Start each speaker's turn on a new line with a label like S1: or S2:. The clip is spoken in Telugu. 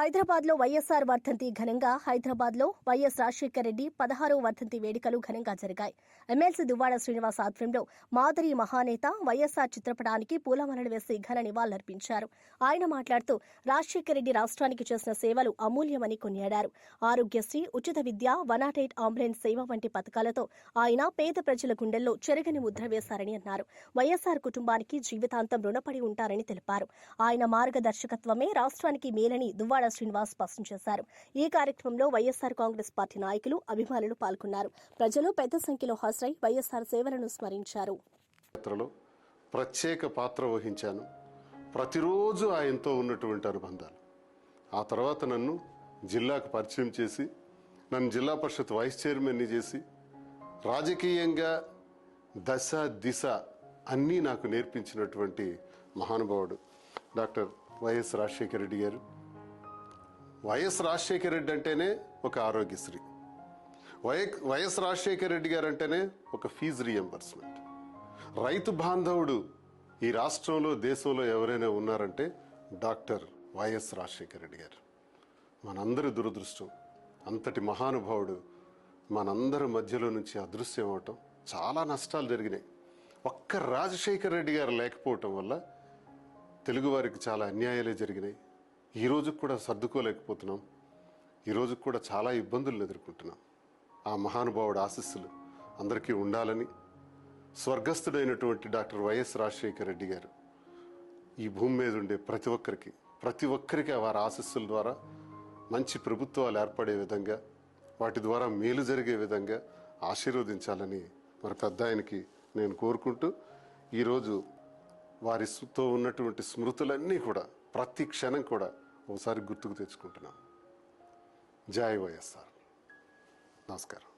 S1: హైదరాబాద్లో వైఎస్ఆర్ వర్ధంతి ఘనంగా హైదరాబాద్లో వైఎస్ రాజశేఖర రెడ్డి 16వ వర్ధంతి వేడుకలు ఘనంగా జరిగాయి. ఎమ్మెల్సీ దువ్వాడ శ్రీనివాస్ ఆధ్వర్యంలో మాదిరి మహానేత వైఎస్ఆర్ చిత్రపటానికి పూలమాలలు వేసి ఘన నివాళులర్పించారు. ఆయన మాట్లాడుతూ రాజశేఖర రెడ్డి రాష్ట్రానికి చేసిన సేవలు అమూల్యమని కొనియాడారు. ఆరోగ్యశ్రీ, ఉచిత విద్య, 108 అంబులెన్స్ సేవ వంటి పథకాలతో ఆయన పేద ప్రజల గుండెల్లో చెరగని ముద్ర వేశారని అన్నారు. వైఎస్ఆర్ కుటుంబానికి జీవితాంతం రుణపడి ఉంటారని తెలిపారు. ఆయన మార్గదర్శకత్వమే రాష్ట్రానికి మేలని దువ్వాడ శ్రీనివాస్ స్పష్టం చేశారు. ఈ కార్యక్రమంలో వైఎస్ఆర్ కాంగ్రెస్ పార్టీ నాయకులు, అభిమానులు పాల్గొన్నారు. ప్రజలు పెద్ద సంఖ్యలో హాజరై వైఎస్ఆర్ సేవలను స్మరించారు.
S2: ప్రత్యేక పాత్ర వహించాను. ప్రతిరోజు ఆయనతో ఉన్నటువంటి అనుబంధాలు. ఆ తర్వాత నన్ను జిల్లాకు పరిచయం చేసి, నన్ను జిల్లా పరిషత్ వైస్ చైర్మన్ని చేసి, రాజకీయంగా దశ దిశ అన్నీ నాకు నేర్పించినటువంటి మహానుభావుడు డాక్టర్ వైఎస్ రాజశేఖర రెడ్డి గారు. వైఎస్ రాజశేఖర రెడ్డి అంటేనే ఒక ఆరోగ్యశ్రీ, వైఎస్ రాజశేఖర రెడ్డి గారు అంటేనే ఒక ఫీజు రీఎంబర్స్మెంట్. రైతు బాంధవుడు ఈ రాష్ట్రంలో, దేశంలో ఎవరైనా ఉన్నారంటే డాక్టర్ వైఎస్ రాజశేఖర రెడ్డి గారు. మనందరి దురదృష్టం, అంతటి మహానుభావుడు మనందరి మధ్యలో నుంచి అదృశ్యం అవటం. చాలా నష్టాలు జరిగినాయి. ఒక్క రాజశేఖర రెడ్డి గారు లేకపోవటం వల్ల తెలుగువారికి చాలా అన్యాయాలే జరిగినాయి. ఈ రోజుకు కూడా సర్దుకోలేకపోతున్నాం. ఈ రోజుకు కూడా చాలా ఇబ్బందులను ఎదుర్కొంటున్నాం. ఆ మహానుభావుడు ఆశీస్సులు అందరికీ ఉండాలని, స్వర్గస్థుడైనటువంటి డాక్టర్ వైఎస్ రాజశేఖర రెడ్డి గారు ఈ భూమి మీద ఉండే ప్రతి ఒక్కరికి వారి ఆశీస్సుల ద్వారా మంచి ప్రభుత్వాలు ఏర్పడే విధంగా, వాటి ద్వారా మేలు జరిగే విధంగా ఆశీర్వదించాలని మరి పెద్ద ఆయనకి నేను కోరుకుంటూ, ఈరోజు వారితో ఉన్నటువంటి స్మృతులన్నీ కూడా ప్రతి క్షణం కూడా ఒకసారి గుర్తుకు తెచ్చుకుంటున్నాం. జై వైఎస్ఆర్. నమస్కారం.